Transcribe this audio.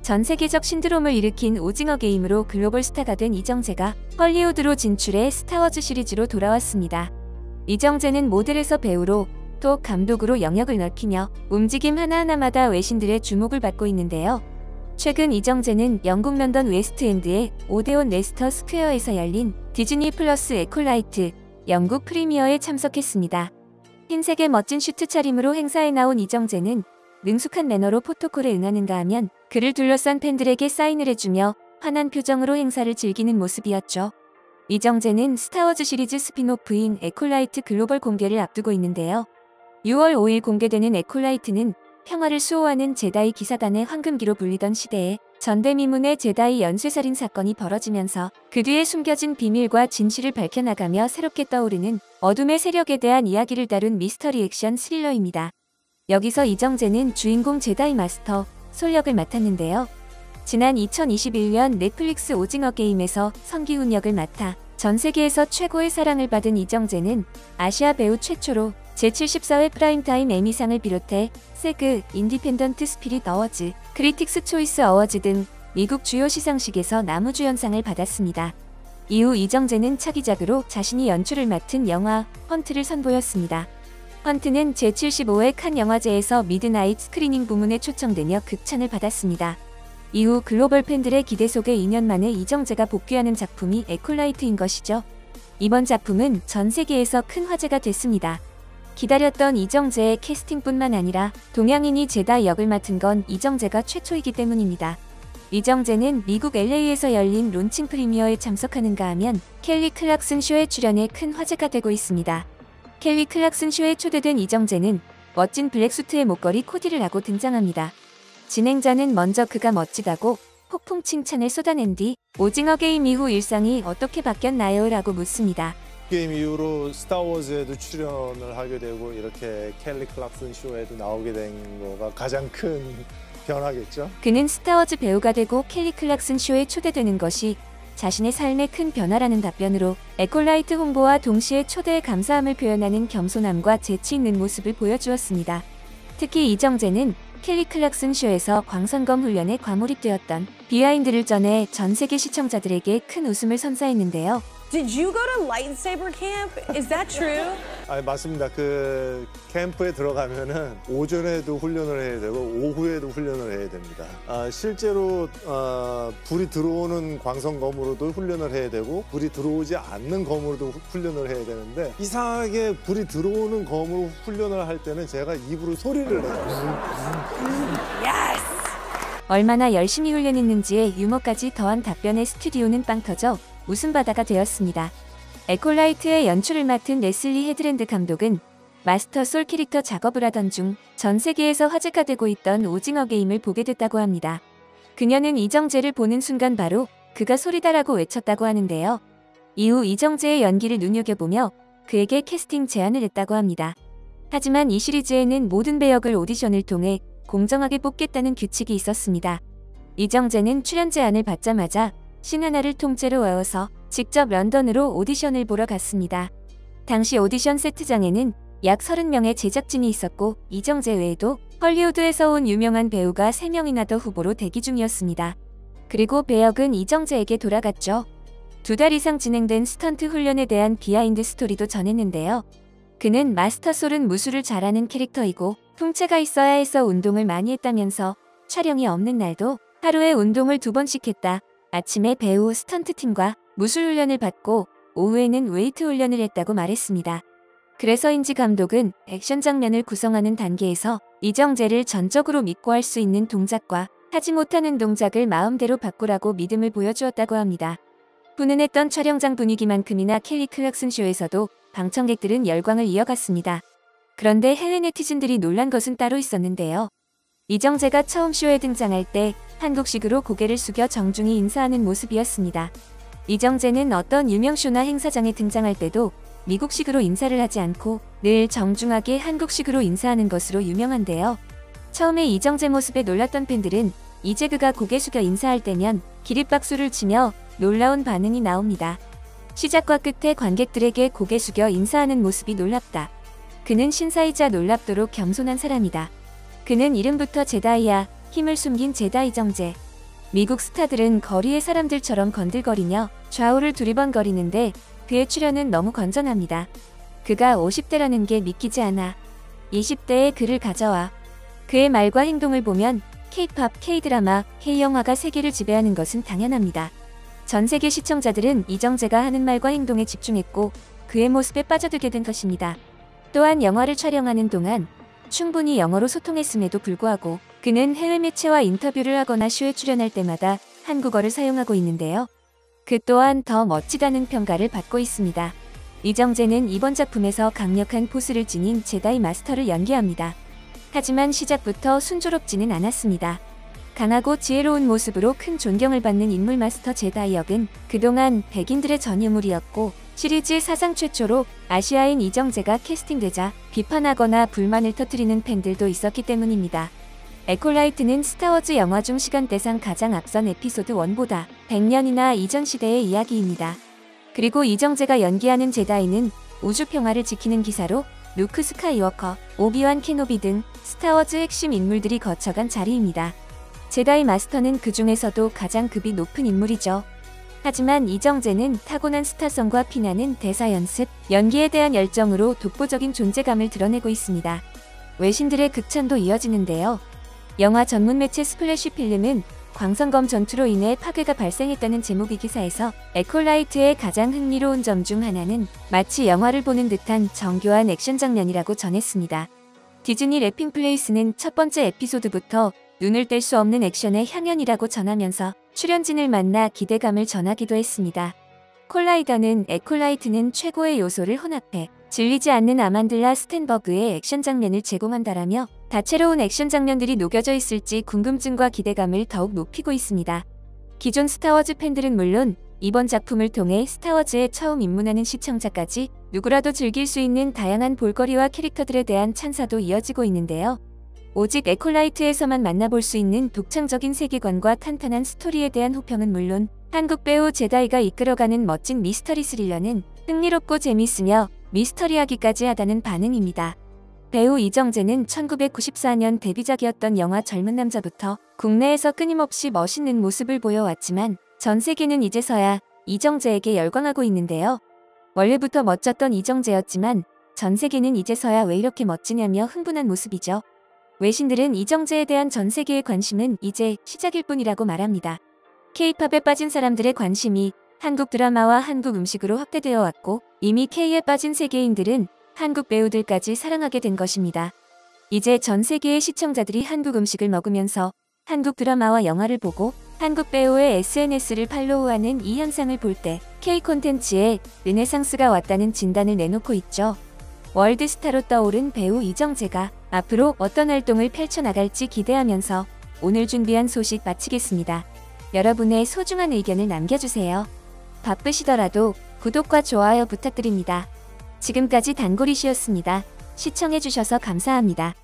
전 세계적 신드롬을 일으킨 오징어 게임으로 글로벌 스타가 된 이정재가 헐리우드로 진출해 스타워즈 시리즈로 돌아왔습니다. 이정재는 모델에서 배우로 또 감독으로 영역을 넓히며 움직임 하나하나마다 외신들의 주목을 받고 있는데요. 최근 이정재는 영국 런던 웨스트엔드의 오데온 레스터 스퀘어에서 열린 디즈니 플러스 에콜라이트 영국 프리미어에 참석했습니다. 흰색의 멋진 슈트 차림으로 행사에 나온 이정재는 능숙한 매너로 포토콜에 응하는가 하면 그를 둘러싼 팬들에게 사인을 해주며 환한 표정으로 행사를 즐기는 모습이었죠. 이정재는 스타워즈 시리즈 스핀오프인 에콜라이트 글로벌 공개를 앞두고 있는데요. 6월 5일 공개되는 에콜라이트는 평화를 수호하는 제다이 기사단의 황금기로 불리던 시대에 전대미문의 제다이 연쇄살인 사건이 벌어지면서 그 뒤에 숨겨진 비밀과 진실을 밝혀나가며 새롭게 떠오르는 어둠의 세력에 대한 이야기를 다룬 미스터리 액션 스릴러입니다. 여기서 이정재는 주인공 제다이 마스터 솔 역을 맡았는데요. 지난 2021년 넷플릭스 오징어 게임에서 성기훈 역을 맡아 전 세계에서 최고의 사랑을 받은 이정재는 아시아 배우 최초로 제74회 프라임타임 에미상을 비롯해 세그, 인디펜던트 스피릿 어워즈, 크리틱스 초이스 어워즈 등 미국 주요 시상식에서 나무주연상을 받았습니다. 이후 이정재는 차기작으로 자신이 연출을 맡은 영화 헌트를 선보였습니다. 헌트는 제75회 칸 영화제에서 미드나잇 스크리닝 부문에 초청되며 극찬을 받았습니다. 이후 글로벌 팬들의 기대 속에 2년 만에 이정재가 복귀하는 작품이 에콜라이트인 것이죠. 이번 작품은 전 세계에서 큰 화제가 됐습니다. 기다렸던 이정재의 캐스팅뿐만 아니라 동양인이 제다이 역을 맡은 건 이정재가 최초이기 때문입니다. 이정재는 미국 LA에서 열린 론칭 프리미어에 참석하는가 하면 켈리 클락슨 쇼에 출연해 큰 화제가 되고 있습니다. 켈리 클락슨 쇼에 초대된 이정재는 멋진 블랙수트에 목걸이 코디를 하고 등장합니다. 진행자는 먼저 그가 멋지다고 폭풍 칭찬을 쏟아낸 뒤 오징어 게임 이후 일상이 어떻게 바뀌었나요? 라고 묻습니다. 게임 이후로 스타워즈에도 출연을 하게 되고 이렇게 켈리 클락슨 쇼에도 나오게 된 거가 가장 큰 변화겠죠. 그는 스타워즈 배우가 되고 켈리 클락슨 쇼에 초대되는 것이 자신의 삶의 큰 변화라는 답변으로 에콜라이트 홍보와 동시에 초대에 감사함을 표현하는 겸손함과 재치 있는 모습을 보여주었습니다. 특히 이정재는 켈리 클락슨 쇼에서 광선검 훈련에 과몰입되었던 비하인드를 전해 전 세계 시청자들에게 큰 웃음을 선사했는데요. Did you go to lightsaber camp? Is that true? 맞습니다. 그 캠프에 들어가면은 오전에도 훈련을 해야 되고 오후에도 훈련을 해야 됩니다. 실제로 불이 들어오는 광선검으로도 훈련을 해야 되고 불이 들어오지 않는 검으로도 훈련을 해야 되는데 이상하게 불이 들어오는 검으로 훈련을 할 때는 제가 입으로 소리를 내요. Yes! 얼마나 열심히 훈련했는지에 유머까지 더한 답변에 스튜디오는 빵 터져 웃음바다가 되었습니다. 에콜라이트의 연출을 맡은 레슬리 헤드랜드 감독은 마스터 솔 캐릭터 작업을 하던 중 전 세계에서 화제가 되고 있던 오징어 게임을 보게 됐다고 합니다. 그녀는 이정재를 보는 순간 바로 그가 소리다라고 외쳤다고 하는데요. 이후 이정재의 연기를 눈여겨보며 그에게 캐스팅 제안을 했다고 합니다. 하지만 이 시리즈에는 모든 배역을 오디션을 통해 공정하게 뽑겠다는 규칙이 있었습니다. 이정재는 출연 제안을 받자마자 신 하나를 통째로 외워서 직접 런던으로 오디션을 보러 갔습니다. 당시 오디션 세트장에는 약 30명의 제작진이 있었고 이정재 외에도 헐리우드에서 온 유명한 배우가 3명이나 더 후보로 대기 중이었습니다. 그리고 배역은 이정재에게 돌아갔죠. 2달 이상 진행된 스턴트 훈련에 대한 비하인드 스토리도 전했는데요. 그는 마스터 솔은 무술을 잘하는 캐릭터이고 풍채가 있어야 해서 운동을 많이 했다면서 촬영이 없는 날도 하루에 운동을 2번씩 했다. 아침에 배우 스턴트팀과 무술 훈련을 받고 오후에는 웨이트 훈련을 했다고 말했습니다. 그래서인지 감독은 액션 장면을 구성하는 단계에서 이정재를 전적으로 믿고 할 수 있는 동작과 하지 못하는 동작을 마음대로 바꾸라고 믿음을 보여주었다고 합니다. 훈훈했던 촬영장 분위기만큼이나 켈리 클락슨 쇼에서도 방청객들은 열광을 이어갔습니다. 그런데 해외 네티즌들이 놀란 것은 따로 있었는데요. 이정재가 처음 쇼에 등장할 때 한국식으로 고개를 숙여 정중히 인사하는 모습이었습니다. 이정재는 어떤 유명 쇼나 행사장에 등장할 때도 미국식으로 인사를 하지 않고 늘 정중하게 한국식으로 인사하는 것으로 유명한데요. 처음에 이정재 모습에 놀랐던 팬들은 이제 그가 고개 숙여 인사할 때면 기립박수를 치며 놀라운 반응이 나옵니다. 시작과 끝에 관객들에게 고개 숙여 인사하는 모습이 놀랍다. 그는 신사이자 놀랍도록 겸손한 사람이다. 그는 이름부터 제다이야. 힘을 숨긴 제다이 정재. 미국 스타들은 거리의 사람들처럼 건들거리며 좌우를 두리번거리는데 그의 출연은 너무 건전합니다. 그가 50대라는 게 믿기지 않아. 20대에 그를 가져와. 그의 말과 행동을 보면 K-팝, K-드라마, K-영화가 세계를 지배하는 것은 당연합니다. 전 세계 시청자들은 이정재가 하는 말과 행동에 집중했고 그의 모습에 빠져들게 된 것입니다. 또한 영화를 촬영하는 동안 충분히 영어로 소통했음에도 불구하고 그는 해외 매체와 인터뷰를 하거나 쇼에 출연할 때마다 한국어를 사용하고 있는데요. 그 또한 더 멋지다는 평가를 받고 있습니다. 이정재는 이번 작품에서 강력한 포스를 지닌 제다이 마스터를 연기합니다. 하지만 시작부터 순조롭지는 않았습니다. 강하고 지혜로운 모습으로 큰 존경을 받는 인물 마스터 제다이 역은 그동안 백인들의 전유물이었고 시리즈 사상 최초로 아시아인 이정재가 캐스팅되자 비판하거나 불만을 터뜨리는 팬들도 있었기 때문입니다. 에콜라이트는 스타워즈 영화 중 시간대상 가장 앞선 에피소드 1보다 100년이나 이전 시대의 이야기입니다. 그리고 이정재가 연기하는 제다이는 우주 평화를 지키는 기사로 루크 스카이워커, 오비완 케노비 등 스타워즈 핵심 인물들이 거쳐간 자리입니다. 제다이 마스터는 그 중에서도 가장 급이 높은 인물이죠. 하지만 이정재는 타고난 스타성과 피나는 대사 연습, 연기에 대한 열정으로 독보적인 존재감을 드러내고 있습니다. 외신들의 극찬도 이어지는데요. 영화 전문 매체 스플래시 필름은 광선검 전투로 인해 파괴가 발생했다는 제목의 기사에서 에콜라이트의 가장 흥미로운 점 중 하나는 마치 영화를 보는 듯한 정교한 액션 장면이라고 전했습니다. 디즈니 래핑 플레이스는 첫 번째 에피소드부터 눈을 뗄 수 없는 액션의 향연이라고 전하면서 출연진을 만나 기대감을 전하기도 했습니다. 콜라이더는 에콜라이트는 최고의 요소를 혼합해 질리지 않는 아만들라 스탠버그의 액션 장면을 제공한다라며 다채로운 액션 장면들이 녹여져 있을지 궁금증과 기대감을 더욱 높이고 있습니다. 기존 스타워즈 팬들은 물론 이번 작품을 통해 스타워즈에 처음 입문하는 시청자까지 누구라도 즐길 수 있는 다양한 볼거리와 캐릭터들에 대한 찬사도 이어지고 있는데요. 오직 에콜라이트에서만 만나볼 수 있는 독창적인 세계관과 탄탄한 스토리에 대한 호평은 물론 한국 배우 제다이가 이끌어가는 멋진 미스터리 스릴러는 흥미롭고 재미있으며 미스터리하기까지 하다는 반응입니다. 배우 이정재는 1994년 데뷔작이었던 영화 젊은 남자부터 국내에서 끊임없이 멋있는 모습을 보여왔지만 전 세계는 이제서야 이정재에게 열광하고 있는데요. 원래부터 멋졌던 이정재였지만 전 세계는 이제서야 왜 이렇게 멋지냐며 흥분한 모습이죠. 외신들은 이정재에 대한 전 세계의 관심은 이제 시작일 뿐이라고 말합니다. K-팝에 빠진 사람들의 관심이 한국 드라마와 한국 음식으로 확대되어 왔고 이미 K에 빠진 세계인들은 한국 배우들까지 사랑하게 된 것입니다. 이제 전 세계의 시청자들이 한국 음식을 먹으면서 한국 드라마와 영화를 보고 한국 배우의 SNS를 팔로우하는 이 현상을 볼 때 K 콘텐츠에 르네상스가 왔다는 진단을 내놓고 있죠. 월드스타로 떠오른 배우 이정재가 앞으로 어떤 활동을 펼쳐나갈지 기대하면서 오늘 준비한 소식 마치겠습니다. 여러분의 소중한 의견을 남겨주세요. 바쁘시더라도 구독과 좋아요 부탁드립니다. 지금까지 단골이시였습니다. 시청해주셔서 감사합니다.